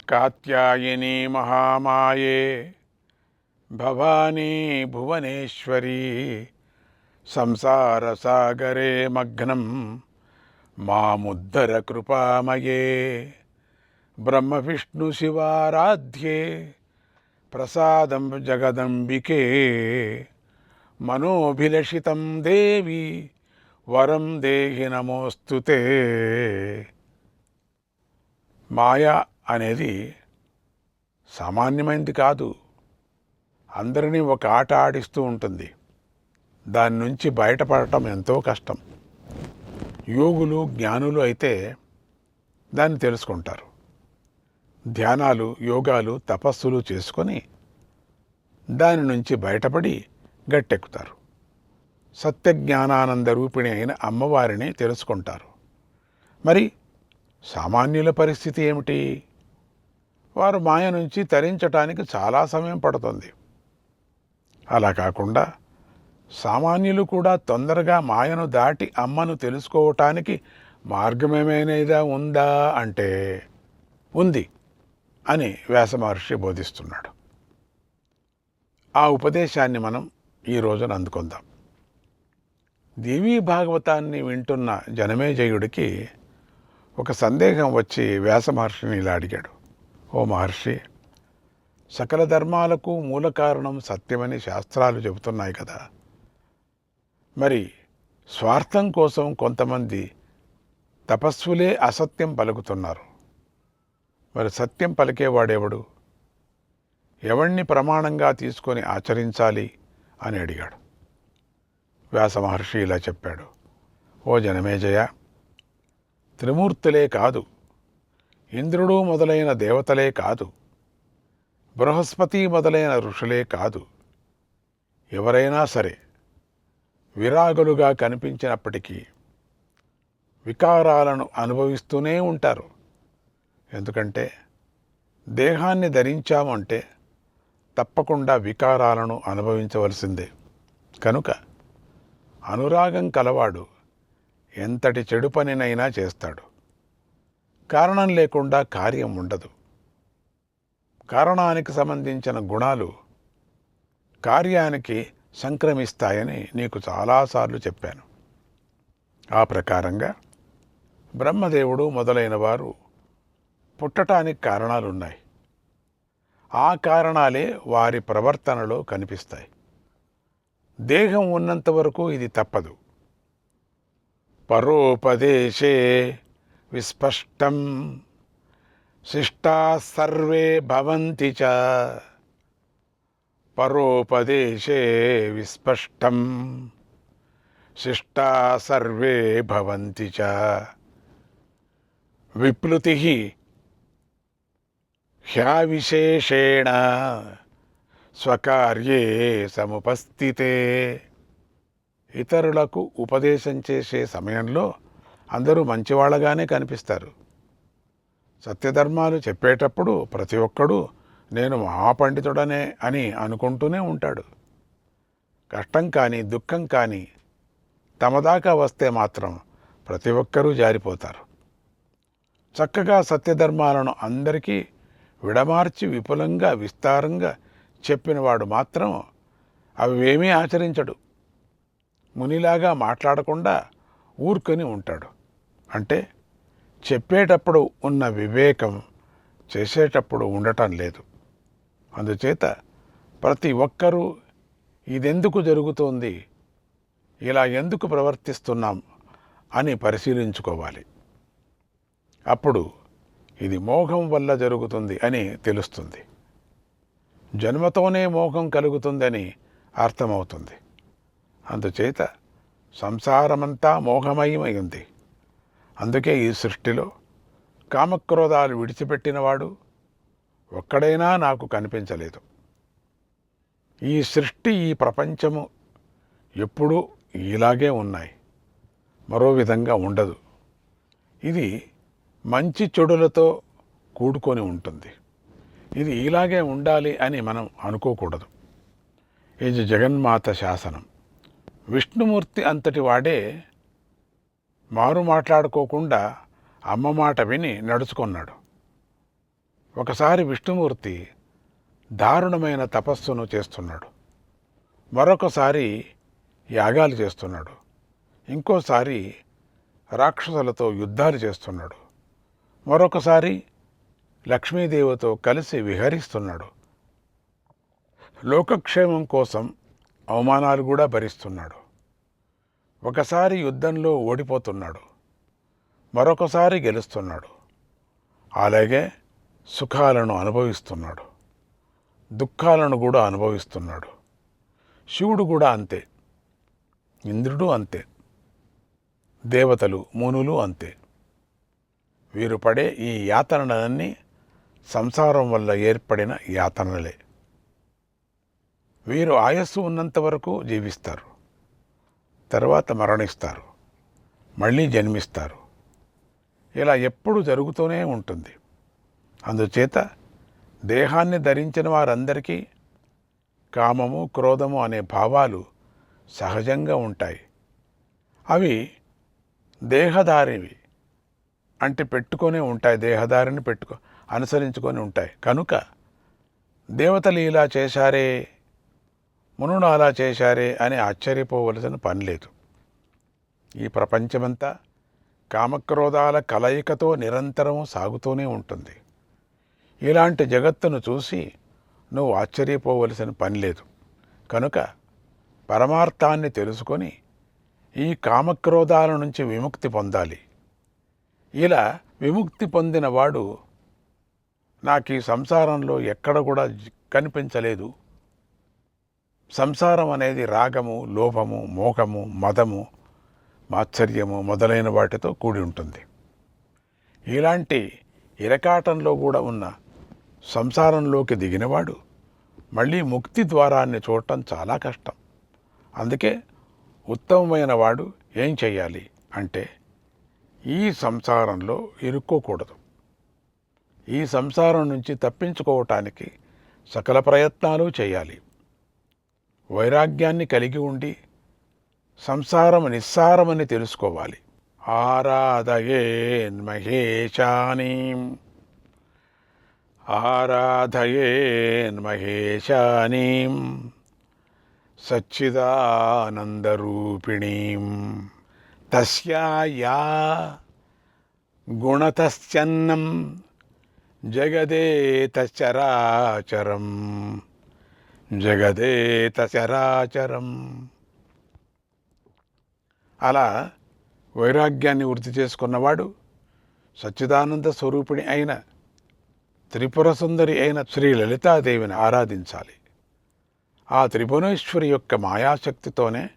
కాత్యాయని మహామాయే భవానీ భువనేశ్వరీ సంసారసాగరే మగ్నం మాముద్ధర కృపామయే బ్రహ్మవిష్ణుశివారాధ్యే ప్రసాదం జగదంబికే మనోభిలషితం దేవి వరం దేహి నమోస్తుతే. మాయ అనేది సామాన్యమైనది కాదు. అందరినీ ఒక ఆట ఆడిస్తూ ఉంటుంది. దాని నుంచి బయటపడటం ఎంతో కష్టం. యోగులు జ్ఞానులు అయితే దాన్ని తెలుసుకుంటారు. ధ్యానాలు యోగాలు తపస్సులు చేసుకొని దాని నుంచి బయటపడి గట్టెక్కుతారు. సత్యజ్ఞానానంద రూపిణి అయిన అమ్మవారిని తెలుసుకుంటారు. మరి సామాన్యుల పరిస్థితి ఏమిటి? వారు మాయ నుంచి తరించటానికి చాలా సమయం పడుతుంది. అలా కాకుండా సామాన్యులు కూడా తొందరగా మాయను దాటి అమ్మను తెలుసుకోవటానికి మార్గమేమైనా ఉందా అంటే ఉంది అని వ్యాస మహర్షి బోధిస్తున్నాడు. ఆ ఉపదేశాన్ని మనం ఈ రోజున అందుకుందాం. దేవీ భాగవతాన్ని వింటున్న జనమేజయుడికి ఒక సందేహం వచ్చి వ్యాస మహర్షిని ఇలా అడిగాడు. ఓ మహర్షి, సకల ధర్మాలకు మూల కారణం సత్యమని శాస్త్రాలు చెబుతున్నాయి కదా. మరి స్వార్థం కోసం కొంతమంది తపస్సులే అసత్యం పలుకుతున్నారు. మరి సత్యం పలికేవాడెవడు? ఎవణ్ణి ప్రమాణంగా తీసుకొని ఆచరించాలి అని అడిగాడు. వ్యాస మహర్షి ఇలా చెప్పాడు. ఓ జనమేజయ, త్రిమూర్తులే కాదు, ఇంద్రుడు మొదలైన దేవతలే కాదు, బృహస్పతి మొదలైన ఋషులే కాదు, ఎవరైనా సరే విరాగులుగా కనిపించినప్పటికీ వికారాలను అనుభవిస్తూనే ఉంటారు. ఎందుకంటే దేహాన్ని ధరించామంటే తప్పకుండా వికారాలను అనుభవించవలసిందే. కనుక అనురాగం కలవాడు ఎంతటి చెడు పనినైనా చేస్తాడు. కారణం లేకుండా కార్యం ఉండదు. కారణానికి సంబంధించిన గుణాలు కార్యానికి సంక్రమిస్తాయని నీకు చాలాసార్లు చెప్పాను. ఆ ప్రకారంగా బ్రహ్మదేవుడు మొదలైన వారు పుట్టటానికి కారణాలున్నాయి. ఆ కారణాలే వారి ప్రవర్తనలో కనిపిస్తాయి. దేహం ఉన్నంత వరకు ఇది తప్పదు. పరోపదేశే విస్పష్టం శిష్టా సర్వే భవంతి చ. పరోపదేశే విస్పష్టం శిష్టా సర్వే భవంతి చ. విప్లుతి హ్యావిశేషేణ స్వకార్యే సముపస్థితే. ఇతరులకు ఉపదేశం చేసే సమయంలో అందరూ మంచివాళ్ళగానే కనిపిస్తారు. సత్యధర్మాలు చెప్పేటప్పుడు ప్రతి ఒక్కడూ నేను మహాపండితుడనే అని అనుకుంటూనే ఉంటాడు. కష్టం కానీ దుఃఖం కానీ తమ దాకా వస్తే మాత్రం ప్రతి ఒక్కరూ జారిపోతారు. చక్కగా సత్యధర్మాలను అందరికీ విడమార్చి విపులంగా విస్తారంగా చెప్పినవాడు మాత్రం అవేమీ ఆచరించడు. మునిలాగా మాట్లాడకుండా ఊరుకొని ఉంటాడు. అంటే చెప్పేటప్పుడు ఉన్న వివేకం చేసేటప్పుడు ఉండటం లేదు. అందుచేత ప్రతి ఒక్కరూ ఇదెందుకు జరుగుతోంది, ఇలా ఎందుకు ప్రవర్తిస్తున్నాం అని పరిశీలించుకోవాలి. అప్పుడు ఇది మోహం వల్ల జరుగుతుంది అని తెలుస్తుంది. జన్మతోనే మోహం కలుగుతుందని అర్థమవుతుంది. అందుచేత సంసారమంతా మోహమయమై ఉంది. అందుకే ఈ సృష్టిలో కామక్రోధాలు విడిచిపెట్టినవాడు ఒక్కడైనా నాకు కనిపించలేదు. ఈ సృష్టి ఈ ప్రపంచము ఎప్పుడూ ఇలాగే ఉన్నాయి, మరో విధంగా ఉండదు. ఇది మంచి చెడులతో కూడుకొని ఉంటుంది. ఇది ఇలాగే ఉండాలి అని మనం అనుకోకూడదు. ఇది జగన్మాత శాసనం. విష్ణుమూర్తి అంతటి వాడే మారు మాట్లాడుకోకుండా అమ్మ మాట విని నడుచుకున్నాడు. ఒకసారి విష్ణుమూర్తి దారుణమైన తపస్సును చేస్తున్నాడు, మరొకసారి యాగాలు చేస్తున్నాడు, ఇంకోసారి రాక్షసులతో యుద్ధాలు చేస్తున్నాడు, మరొకసారి లక్ష్మీదేవితో కలిసి విహరిస్తున్నాడు. లోకక్షేమం కోసం అవమానాలు కూడా భరిస్తున్నాడు. ఒకసారి యుద్ధంలో ఓడిపోతున్నాడు, మరొకసారి గెలుస్తున్నాడు. అలాగే సుఖాలను అనుభవిస్తున్నాడు, దుఃఖాలను కూడా అనుభవిస్తున్నాడు. శివుడు కూడా అంతే, ఇంద్రుడు అంతే, దేవతలు మునులు అంతే. వీరు పడే ఈ యాతనలన్నీ సంసారం వల్ల ఏర్పడిన యాతనలే. వీరు ఆయస్సు ఉన్నంత వరకు జీవిస్తారు, తర్వాత మరణిస్తారు, మళ్ళీ జన్మిస్తారు. ఇలా ఎప్పుడు జరుగుతూనే ఉంటుంది. అందుచేత దేహాన్ని ధరించిన వారందరికీ కామము, క్రోధము అనే భావాలు సహజంగా ఉంటాయి. అవి దేహదారివి అంటే పెట్టుకొనే ఉంటాయి, దేహదారిని అనుసరించుకొని ఉంటాయి. కనుక దేవతలు ఇలా చేశారే, మునులు అలా చేశారే అని ఆశ్చర్యపోవలసిన పని లేదు. ఈ ప్రపంచమంతా కామక్రోధాల కలయికతో నిరంతరం సాగుతూనే ఉంటుంది. ఇలాంటి జగత్తును చూసి నువ్వు ఆశ్చర్యపోవలసిన పని లేదు. కనుక పరమార్థాన్ని తెలుసుకొని ఈ కామక్రోధాల నుంచి విముక్తి పొందాలి. ఇలా విముక్తి పొందిన వాడు నాకు ఈ సంసారంలో ఎక్కడ కూడా కనిపించలేదు. సంసారం అనేది రాగము, లోభము, మోహము, మదము, మాత్సర్యము మొదలైన వాటితో కూడి ఉంటుంది. ఇలాంటి ఇరకాటంలో కూడా ఉన్న సంసారంలోకి దిగినవాడు మళ్ళీ ముక్తి ద్వారాన్ని చూడటం చాలా కష్టం. అందుకే ఉత్తమమైన వాడు ఏం చెయ్యాలి అంటే ఈ సంసారంలో ఇరుక్కోకూడదు. ఈ సంసారం నుంచి తప్పించుకోవటానికి సకల ప్రయత్నాలు చేయాలి. వైరాగ్యాన్ని కలిగి ఉండి సంసారం నిస్సారమని తెలుసుకోవాలి. ఆరాధయేన్ మహేశానీం సచ్చిదానందరూపిణీం తస్యా గుణతశ్చన్నం జగదేతచరాచరం జగదేతచరాచరం. అలా వైరాగ్యాన్ని వృద్ధి చేసుకున్నవాడు సచ్చిదానంద స్వరూపిణి అయిన త్రిపుర సుందరి అయిన శ్రీ లలితాదేవిని ఆరాధించాలి. ఆ త్రిభువనేశ్వరి యొక్క మాయాశక్తితోనే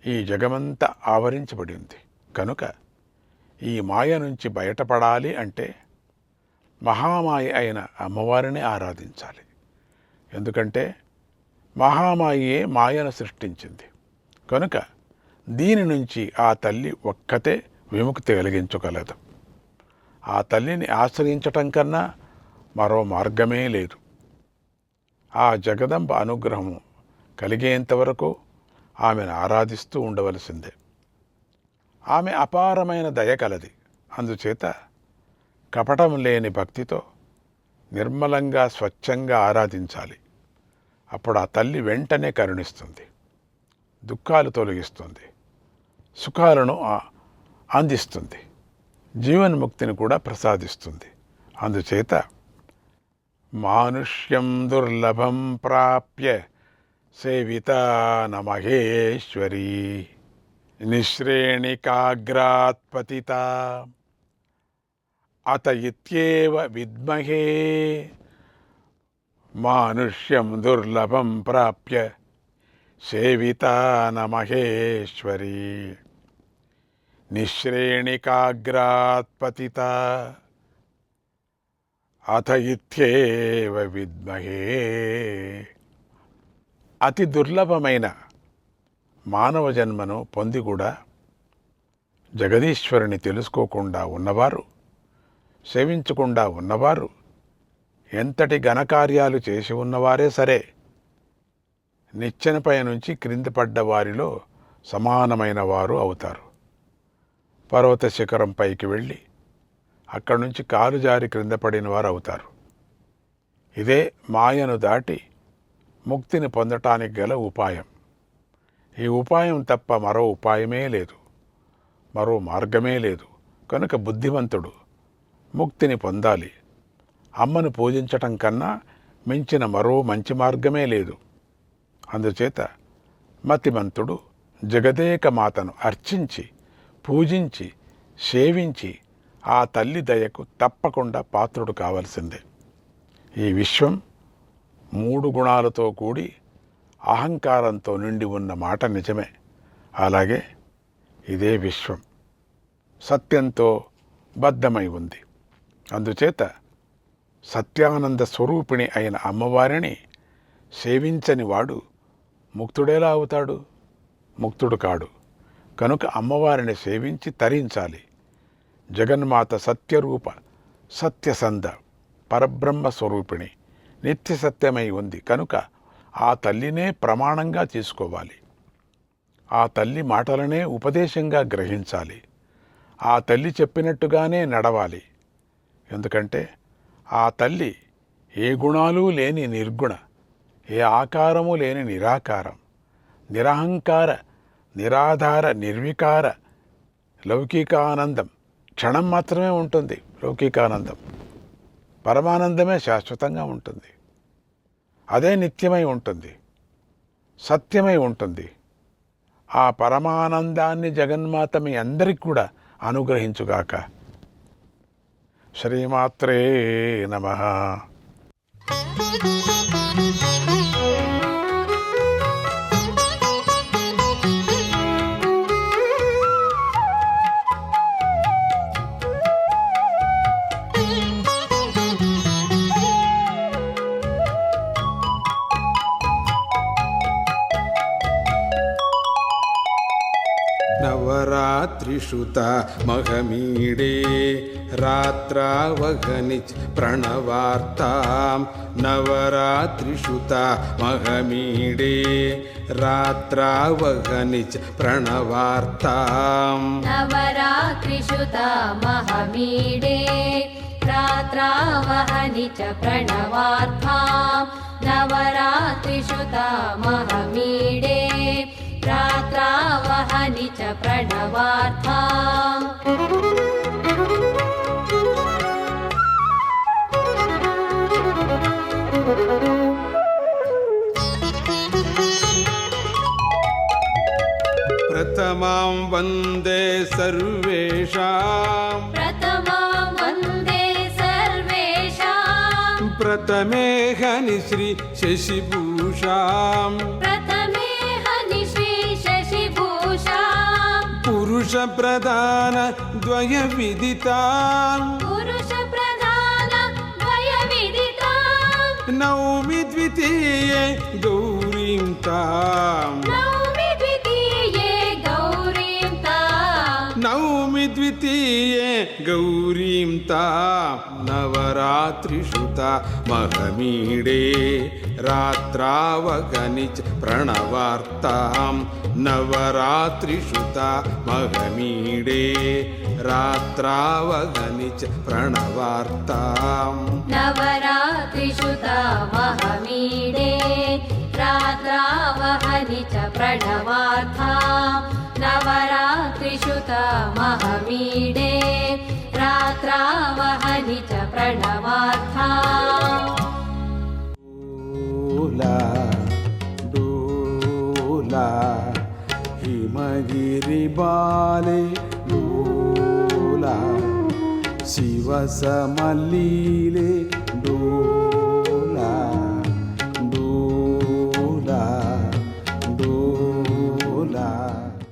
ఈ జగమంతా ఆవరించబడి ఉంది. కనుక ఈ మాయ నుంచి బయటపడాలి అంటే మహామాయ అయిన అమ్మవారిని ఆరాధించాలి. ఎందుకంటే మహామాయే మాయను సృష్టించింది. కనుక దీని నుంచి ఆ తల్లి ఒక్కతే విముక్తి కలిగించగలదు. ఆ తల్లిని ఆశ్రయించటం కన్నా మరో మార్గమే లేదు. ఆ జగదంబ అనుగ్రహము కలిగేంతవరకు ఆమెను ఆరాధిస్తూ ఉండవలసిందే. ఆమె అపారమైన దయ కలది. అందుచేత కపటం లేని భక్తితో నిర్మలంగా స్వచ్ఛంగా ఆరాధించాలి. అప్పుడు ఆ తల్లి వెంటనే కరుణిస్తుంది, దుఃఖాలు తొలగిస్తుంది, సుఖాలను అందిస్తుంది, జీవన్ముక్తిని కూడా ప్రసాదిస్తుంది. అందుచేత మానుష్యం దుర్లభం ప్రాప్య సేవితా నమహేశ్వరీ నిశ్రేణికాగ్రాత్ పతితా అత ఇత్యేవ విద్మహే. మానుష్యం దుర్లభం ప్రాప్య సేవితా నమహేశ్వరీ నిశ్రేణికాగ్రాత్ పతితా అథ ఇత్యేవ విద్మహే. అతి దుర్లభమైన మానవ జన్మను పొంది కూడా జగదీశ్వరుని తెలుసుకోకుండా ఉన్నవారు, సేవించకుండా ఉన్నవారు ఎంతటి ఘనకార్యాలు చేసి ఉన్నవారే సరే నిచ్చెనపై నుంచి క్రింద పడ్డ వారిలో సమానమైన వారు అవుతారు. పర్వత శిఖరం పైకి వెళ్ళి అక్కడి నుంచి కాలు జారి క్రింద పడిన వారు అవుతారు. ఇదే మాయను దాటి ముక్తిని పొందటానికి గల ఉపాయం. ఈ ఉపాయం తప్ప మరో ఉపాయమే లేదు, మరో మార్గమే లేదు. కనుక బుద్ధిమంతుడు ముక్తిని పొందాలి. అమ్మను పూజించటం కన్నా మించిన మరో మంచి మార్గమే లేదు. అందుచేత మతిమంతుడు జగదేక మాతను అర్చించి పూజించి సేవించి ఆ తల్లి దయకు తప్పకుండా పాత్రుడు కావలసిందే. ఈ విశ్వం 3 గుణాలతో కూడి అహంకారంతో నిండి ఉన్న మాట నిజమే. అలాగే ఇదే విశ్వం సత్యంతో బద్ధమై ఉంది. అందుచేత సత్యానంద స్వరూపిణి అయిన అమ్మవారిని సేవించని వాడు ముక్తుడేలా అవుతాడు? ముక్తుడు కాడు. కనుక అమ్మవారిని సేవించి తరించాలి. జగన్మాత సత్యరూప సత్యసంధ పరబ్రహ్మ స్వరూపిణి నిత్య సత్యమై ఉంది. కనుక ఆ తల్లినే ప్రమాణంగా తీసుకోవాలి. ఆ తల్లి మాటలనే ఉపదేశంగా గ్రహించాలి. ఆ తల్లి చెప్పినట్టుగానే నడవాలి. ఎందుకంటే ఆ తల్లి ఏ గుణాలు లేని నిర్గుణ, ఏ ఆకారము లేని నిరాకారం, నిరహంకార నిరాధార నిర్వికార లౌకికానందం. క్షణం మాత్రమే ఉంటుంది లౌకికానందం. పరమానందమే శాశ్వతంగా ఉంటుంది. అదే నిత్యమై ఉంటుంది, సత్యమై ఉంటుంది. ఆ పరమానందాన్ని జగన్మాత మీ అందరికీ కూడా అనుగ్రహించుగాక. శ్రీమాత్రే నమః. నవరాత్రిషుత మహమీడే రాత్రావహనిచ్ ప్రణవార్తాం. నవరాత్రిషుత మహమీడే రాత్రావహనిచ్ ప్రణవార్తాం. నవరాత్రిషుత మహమీడే రాత్రావహనిచ ప్రణవార్తాం. నవరాత్రిషుత మహమీడే రాత్రావహని చ ప్రణవార్థాం. ప్రథమాం వందే సర్వేషాం. ప్రథమాం వందే సర్వేషాం. ప్రథమే హని శ్రీ శశిభూషాం. పురుష ప్రధాన ద్వయ విదితాం. పురుష ప్రధాన ద్వయ విదితాం. నౌమి ద్వితీయే గౌరీం తాం. నౌమి ద్వితీయే గౌరీం తాం. నౌమి ద్వితీయే గౌరీం తాం. నవరాత్రిషుత మహమీడే రాత్రావగనిచ్ ప్రణవార్తాం. నవరాత్రిషుత మహమీడే రాత్రావగనిచ్ ప్రణవార్తాం. నవరాత్రిషుత మహమీడే రాత్రావహని చ ప్రణవార్థాం. నవరాత్రిషుత మహమీడే రాత్రావహని చ ప్రణవార్థాం. డోలా హిమగిరి బాలే డోలా శివ సమలీలే డోలా.